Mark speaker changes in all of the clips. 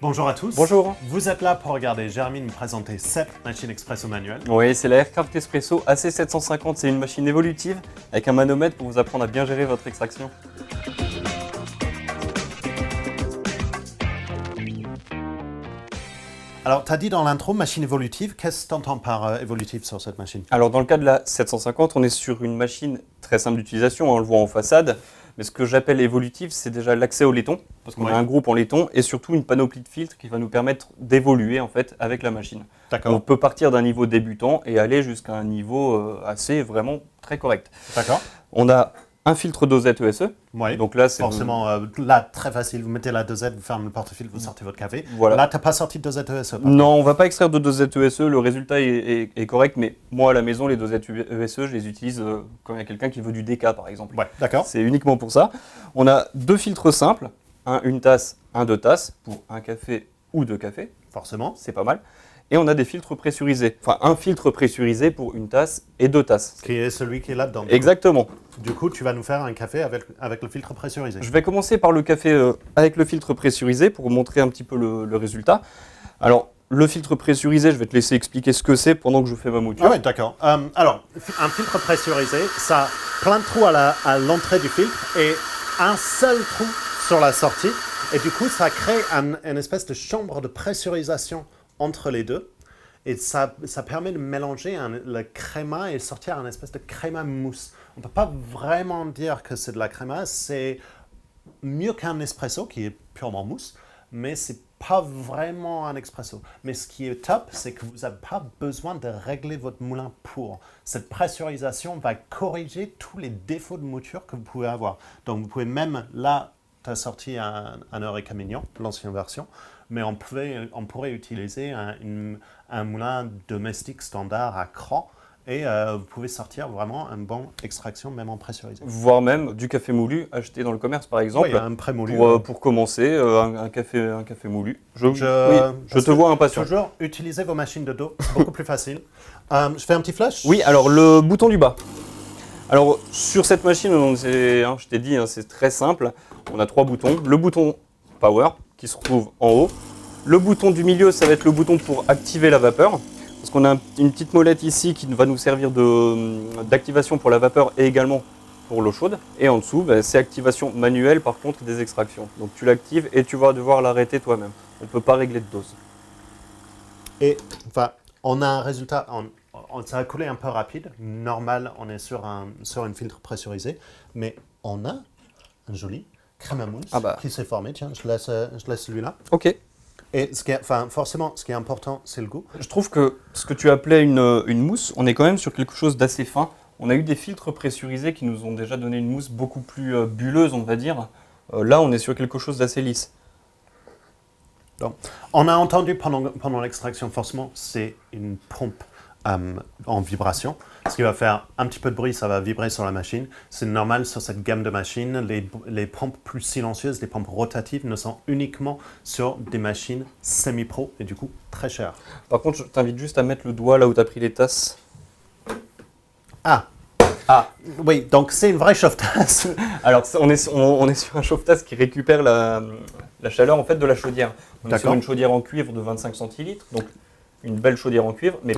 Speaker 1: Bonjour à tous.
Speaker 2: Bonjour.
Speaker 1: Vous êtes là pour regarder Jérémy nous présenter cette machine expresso manuelle.
Speaker 2: Oui, c'est la Aircraft Espresso AC750. C'est une machine évolutive avec un manomètre pour vous apprendre à bien gérer votre extraction.
Speaker 1: Alors, tu as dit dans l'intro machine évolutive. Qu'est-ce que tu entends par évolutive sur cette machine?
Speaker 2: Alors, dans le cas de la 750, on est sur une machine très simple d'utilisation, on le voit en façade. Mais ce que j'appelle évolutive, c'est déjà l'accès au laiton, parce qu'on a un groupe en laiton, et surtout une panoplie de filtres qui va nous permettre d'évoluer en fait avec la machine.
Speaker 1: D'accord.
Speaker 2: On peut partir d'un niveau débutant et aller jusqu'à un niveau assez vraiment très correct.
Speaker 1: D'accord.
Speaker 2: On a un filtre dosette ESE.
Speaker 1: Oui.
Speaker 2: Donc là, c'est
Speaker 1: forcément, là, très facile. Vous mettez la dosette, vous fermez le porte-filtre, vous sortez votre café.
Speaker 2: Voilà.
Speaker 1: Là, tu n'as pas sorti de dosette ESE.
Speaker 2: Non, on ne va pas extraire de dosette ESE. Le résultat est correct, mais moi, à la maison, les dosettes ESE, je les utilise quand il y a quelqu'un qui veut du déca, par exemple.
Speaker 1: Ouais, d'accord.
Speaker 2: C'est uniquement pour ça. On a deux filtres simples, une tasse, deux tasses, pour un café ou deux cafés.
Speaker 1: Forcément.
Speaker 2: C'est pas mal. Et on a des filtres pressurisés. Enfin, un filtre pressurisé pour une tasse et deux tasses.
Speaker 1: Qui est celui qui est là-dedans.
Speaker 2: Exactement.
Speaker 1: Du coup, tu vas nous faire un café avec le filtre pressurisé.
Speaker 2: Je vais commencer par le café avec le filtre pressurisé pour vous montrer un petit peu le résultat. Alors, le filtre pressurisé, je vais te laisser expliquer ce que c'est pendant que je fais ma mouture.
Speaker 1: Ah oui, d'accord. Alors, un filtre pressurisé, ça a plein de trous à l'entrée du filtre et un seul trou sur la sortie. Et du coup, ça crée une espèce de chambre de pressurisation entre les deux. Et ça permet de mélanger le créma et sortir un espèce de créma mousse. On ne peut pas vraiment dire que c'est de la créma. C'est mieux qu'un espresso qui est purement mousse, mais c'est pas vraiment un espresso. Mais ce qui est top, c'est que vous n'avez pas besoin de régler votre moulin pour. Cette pressurisation va corriger tous les défauts de mouture que vous pouvez avoir. Donc vous pouvez même, là, tu as sorti un Eureka Mignon, l'ancienne version, mais on pourrait utiliser un moulin domestique standard à cran et vous pouvez sortir vraiment une bonne extraction même en pressurisé.
Speaker 2: Voire même du café moulu acheté dans le commerce par exemple.
Speaker 1: Oui, un pré-moulu.
Speaker 2: Pour commencer, un café moulu. Je te vois impatient.
Speaker 1: Toujours utilisez vos machines de dos, c'est beaucoup plus facile. Je fais un petit flash?
Speaker 2: Oui, alors le bouton du bas. Alors sur cette machine, je t'ai dit, c'est très simple. On a trois boutons. Le bouton Power qui se trouve en haut. Le bouton du milieu, ça va être le bouton pour activer la vapeur. Parce qu'on a une petite molette ici qui va nous servir d'activation pour la vapeur et également pour l'eau chaude. Et en dessous, c'est activation manuelle par contre des extractions. Donc tu l'actives et tu vas devoir l'arrêter toi-même. On ne peut pas régler de dose.
Speaker 1: Et enfin, on a un résultat, ça a coulé un peu rapide. Normal, on est sur une filtre pressurisé. Mais on a un joli crème à mousse qui s'est formé. Tiens, je laisse celui-là.
Speaker 2: Ok.
Speaker 1: Et forcément, ce qui est important, c'est le goût.
Speaker 2: Je trouve que ce que tu appelais une mousse, on est quand même sur quelque chose d'assez fin. On a eu des filtres pressurisés qui nous ont déjà donné une mousse beaucoup plus bulleuse, on va dire. Là, on est sur quelque chose d'assez lisse.
Speaker 1: Donc, on a entendu pendant l'extraction, forcément, c'est une pompe en vibration. Ce qui va faire un petit peu de bruit, ça va vibrer sur la machine. C'est normal sur cette gamme de machines. Les pompes plus silencieuses, les pompes rotatives, ne sont uniquement sur des machines semi-pro et du coup très chères.
Speaker 2: Par contre, je t'invite juste à mettre le doigt là où tu as pris les tasses.
Speaker 1: Ah, oui, donc c'est une vraie chauffe-tasse.
Speaker 2: Alors, on est sur un chauffe-tasse qui récupère la chaleur en fait de la chaudière. On est sur une chaudière en cuivre de 25 centilitres, donc une belle chaudière en cuivre, mais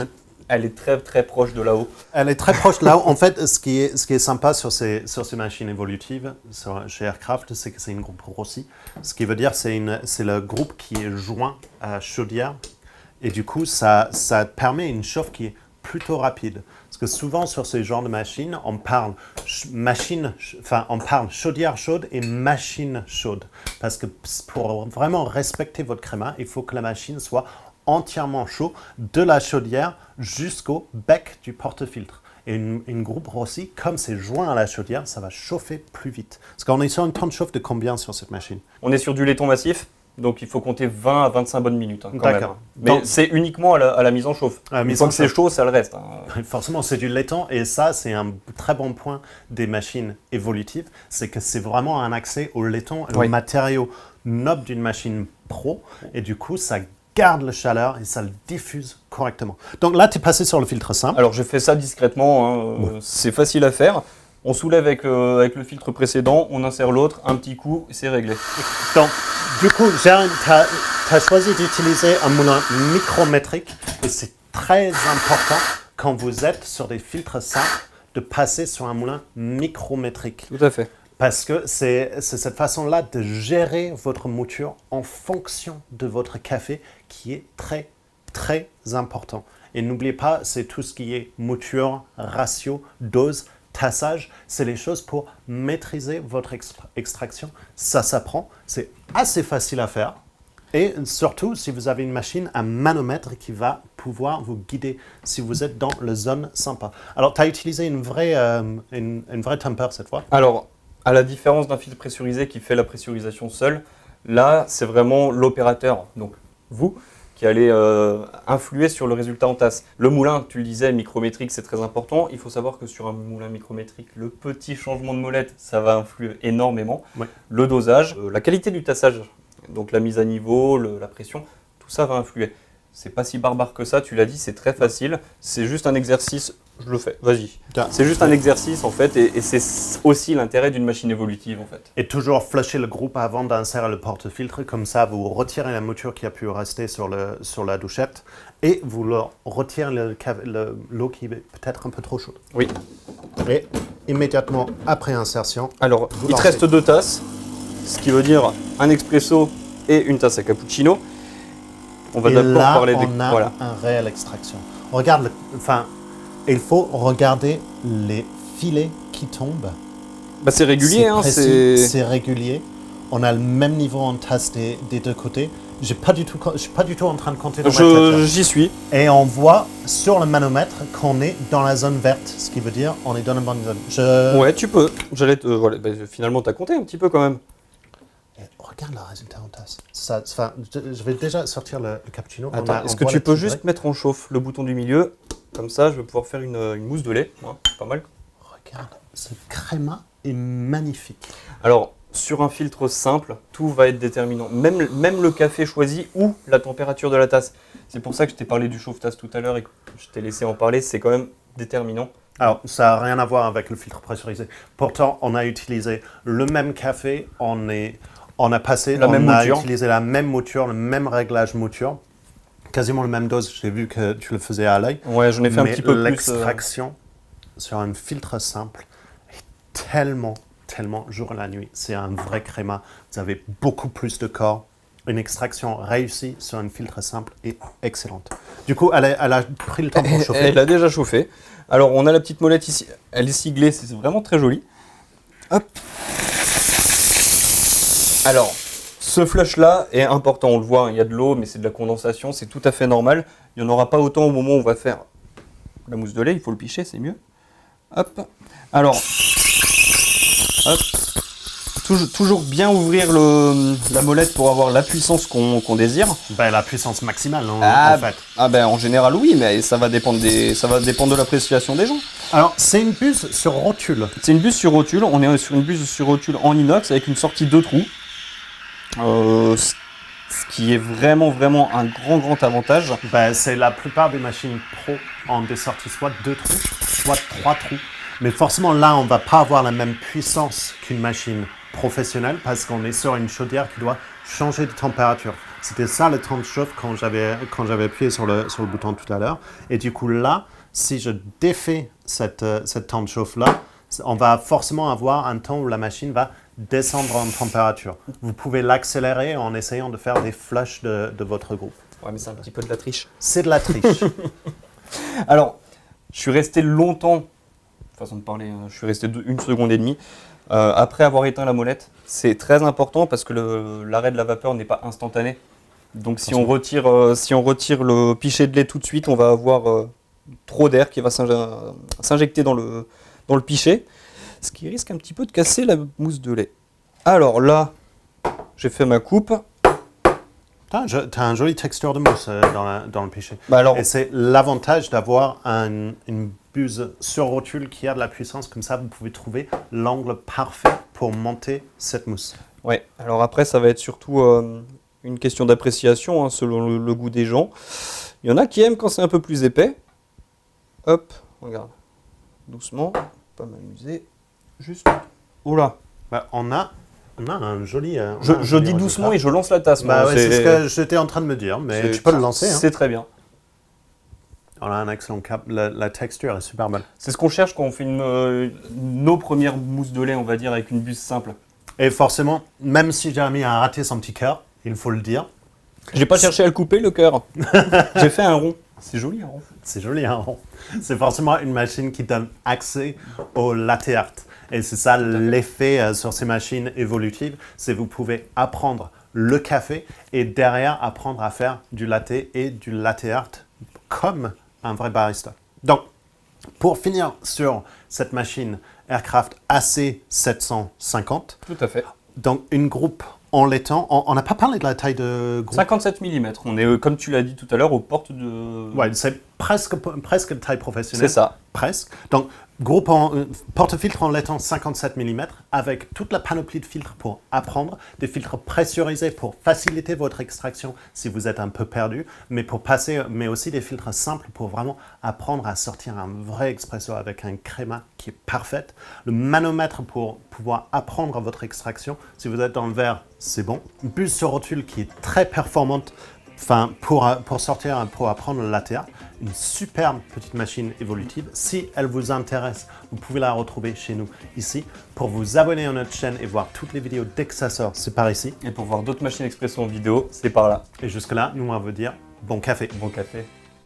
Speaker 2: elle est très très proche de là-haut. Elle est très proche de là-haut. En fait, ce qui est sympa sur ces machines évolutives, chez Aircraft, c'est que c'est une groupe Rossi. Ce qui veut dire c'est le groupe qui est joint à chaudière. Et du coup, ça permet une chauffe qui est plutôt rapide. Parce que souvent, sur ce genre de machines, on parle chaudière chaude et machine chaude. Parce que pour vraiment respecter votre créma, il faut que la machine soit entièrement chaud de la chaudière jusqu'au bec du porte-filtre. Et une groupe Rossi, comme c'est joint à la chaudière, ça va chauffer plus vite. Parce qu'on est sur un temps de chauffe de combien sur cette machine? On est sur du laiton massif, donc il faut compter 20 à 25 bonnes minutes. Quand même. Mais c'est uniquement à la mise en chauffe. Une fois que c'est chaud, ça le reste.
Speaker 1: Forcément, c'est du laiton. Et ça, c'est un très bon point des machines évolutives. C'est que c'est vraiment un accès au laiton et au matériau noble d'une machine pro. Et du coup, ça garde la chaleur et ça le diffuse correctement. Donc là, tu es passé sur le filtre simple.
Speaker 2: Alors, j'ai fait ça discrètement. C'est facile à faire. On soulève avec le filtre précédent, on insère l'autre, un petit coup, c'est réglé.
Speaker 1: Donc, du coup, Jérôme, tu tu as choisi d'utiliser un moulin micrométrique et c'est très important quand vous êtes sur des filtres simples de passer sur un moulin micrométrique.
Speaker 2: Tout à fait.
Speaker 1: Parce que c'est cette façon-là de gérer votre mouture en fonction de votre café qui est très, très important. Et n'oubliez pas, c'est tout ce qui est mouture, ratio, dose, tassage. C'est les choses pour maîtriser votre extraction. Ça s'apprend, c'est assez facile à faire. Et surtout, si vous avez une machine à manomètre qui va pouvoir vous guider si vous êtes dans la zone sympa. Alors, tu as utilisé une vraie temper cette fois.
Speaker 2: Alors, à la différence d'un filtre pressurisé qui fait la pressurisation seul, là, c'est vraiment l'opérateur, donc vous, qui allez influer sur le résultat en tasse. Le moulin, tu le disais, micrométrique, c'est très important. Il faut savoir que sur un moulin micrométrique, le petit changement de molette, ça va influer énormément.
Speaker 1: Ouais.
Speaker 2: Le dosage, la qualité du tassage, donc la mise à niveau, la pression, tout ça va influer. C'est pas si barbare que ça, tu l'as dit, c'est très facile. C'est juste un exercice, je le fais, vas-y. C'est juste un exercice en fait, et c'est aussi l'intérêt d'une machine évolutive en fait.
Speaker 1: Et toujours flusher le groupe avant d'insérer le porte-filtre, comme ça vous retirez la mouture qui a pu rester sur la douchette et vous retirez l'eau qui est peut-être un peu trop chaude.
Speaker 2: Oui.
Speaker 1: Et immédiatement après insertion,
Speaker 2: alors il te reste 2 tasses, ce qui veut dire un expresso et une tasse à cappuccino. On va d'abord parler des...
Speaker 1: on a un réel extraction. Regarde, il faut regarder les filets qui tombent.
Speaker 2: Bah, c'est régulier,
Speaker 1: c'est régulier. On a le même niveau en tasse des deux côtés. Je suis pas du tout en train de compter dans ma tête.
Speaker 2: J'y suis.
Speaker 1: Et on voit sur le manomètre qu'on est dans la zone verte, ce qui veut dire on est dans la bonne zone.
Speaker 2: Ouais, tu peux. Finalement, tu as compté un petit peu quand même.
Speaker 1: Et regarde le résultat en tasse. Je vais déjà sortir le cappuccino.
Speaker 2: Attends, est-ce que tu peux juste mettre en chauffe le bouton du milieu? Comme ça, je vais pouvoir faire une mousse de lait. Ouais, pas mal.
Speaker 1: Regarde, ce créma est magnifique.
Speaker 2: Alors, sur un filtre simple, tout va être déterminant. Même le café choisi ou la température de la tasse. C'est pour ça que je t'ai parlé du chauffe-tasse tout à l'heure et que je t'ai laissé en parler. C'est quand même déterminant.
Speaker 1: Alors, ça n'a rien à voir avec le filtre pressurisé. Pourtant, on a utilisé le même café, on a utilisé la même mouture, le même réglage mouture, quasiment la même dose. J'ai vu que tu le faisais à l'œil.
Speaker 2: Ouais, j'en ai fait un petit peu plus.
Speaker 1: L'extraction sur un filtre simple est tellement jour et la nuit. C'est un vrai créma. Vous avez beaucoup plus de corps. Une extraction réussie sur un filtre simple est excellente. Du coup, elle a pris le temps pour chauffer.
Speaker 2: Elle a déjà chauffé. Alors, on a la petite molette ici. Elle est siglée, c'est vraiment très joli. Hop. Alors, ce flush-là est important. On le voit, il y a de l'eau, mais c'est de la condensation. C'est tout à fait normal. Il n'y en aura pas autant au moment où on va faire la mousse de lait. Il faut le picher, c'est mieux. Hop. Alors, hop. Toujours bien ouvrir la molette pour avoir la puissance qu'on désire.
Speaker 1: La puissance maximale, en fait.
Speaker 2: En général, oui, mais ça va dépendre de l'appréciation des gens.
Speaker 1: Alors, c'est une buse sur rotule.
Speaker 2: C'est une buse sur rotule. On est sur une buse sur rotule en inox avec une sortie 2 trous. Ce qui est vraiment un grand avantage.
Speaker 1: C'est la plupart des machines pro ont des sorties soit 2 trous, soit 3 trous. Mais forcément, là, on ne va pas avoir la même puissance qu'une machine professionnelle parce qu'on est sur une chaudière qui doit changer de température. C'était ça le temps de chauffe quand j'avais appuyé sur le bouton tout à l'heure. Et du coup, là, si je défais cette temps de chauffe-là, on va forcément avoir un temps où la machine va descendre en température. Vous pouvez l'accélérer en essayant de faire des flushs de votre groupe.
Speaker 2: Ouais, mais c'est un petit peu de la triche.
Speaker 1: C'est de la triche.
Speaker 2: Alors, je suis resté longtemps, façon de parler, je suis resté 1 seconde et demie. Après avoir éteint la molette, c'est très important parce que l'arrêt de la vapeur n'est pas instantané. Donc si on retire le pichet de lait tout de suite, on va avoir trop d'air qui va s'injecter dans le pichet, ce qui risque un petit peu de casser la mousse de lait. Alors là, j'ai fait ma coupe.
Speaker 1: T'as une jolie texture de mousse dans le pichet. Et c'est l'avantage d'avoir une buse sur rotule qui a de la puissance. Comme ça, vous pouvez trouver l'angle parfait pour monter cette mousse.
Speaker 2: Ouais, alors après, ça va être surtout une question d'appréciation selon le goût des gens. Il y en a qui aiment quand c'est un peu plus épais. Hop, regarde. Doucement, pas m'amuser. Juste. Oula.
Speaker 1: On a On a un joli.
Speaker 2: Je dis doucement et je lance la tasse.
Speaker 1: Bah ouais, c'est ce que j'étais en train de me dire, mais tu peux le lancer. Hein.
Speaker 2: C'est très bien.
Speaker 1: On a un excellent cap. La texture est super bonne.
Speaker 2: C'est ce qu'on cherche quand on fait nos premières mousses de lait, on va dire, avec une buse simple.
Speaker 1: Et forcément, même si Jérémy a raté son petit cœur, il faut le dire.
Speaker 2: J'ai pas cherché à le couper, le cœur. J'ai fait un rond. C'est joli, un rond.
Speaker 1: C'est joli, un rond. C'est forcément une machine qui donne accès au latte art. Et c'est ça l'effet sur ces machines évolutives, c'est que vous pouvez apprendre le café et derrière apprendre à faire du latte et du latte art comme un vrai barista. Donc, pour finir sur cette machine Aircraft AC750.
Speaker 2: Tout à fait.
Speaker 1: Donc, une groupe en laitant. On n'a pas parlé de la taille de groupe.
Speaker 2: 57 mm. On est, comme tu l'as dit tout à l'heure, aux portes de...
Speaker 1: Ouais, c'est presque de taille professionnelle.
Speaker 2: C'est ça.
Speaker 1: Presque. Donc, groupe porte-filtre en laitant 57 mm avec toute la panoplie de filtres pour apprendre, des filtres pressurisés pour faciliter votre extraction si vous êtes un peu perdu, mais aussi des filtres simples pour vraiment apprendre à sortir un vrai expresso avec un créma qui est parfait. Le manomètre pour pouvoir apprendre votre extraction. Si vous êtes dans le verre, c'est bon. Une buse sur rotule qui est très performante. Pour apprendre le latte art, une superbe petite machine évolutive. Si elle vous intéresse, vous pouvez la retrouver chez nous ici. Pour vous abonner à notre chaîne et voir toutes les vidéos dès que ça sort, c'est par ici.
Speaker 2: Et pour voir d'autres machines expresso en vidéo, c'est par là.
Speaker 1: Et jusque là, nous on va vous dire bon café.
Speaker 2: Bon café.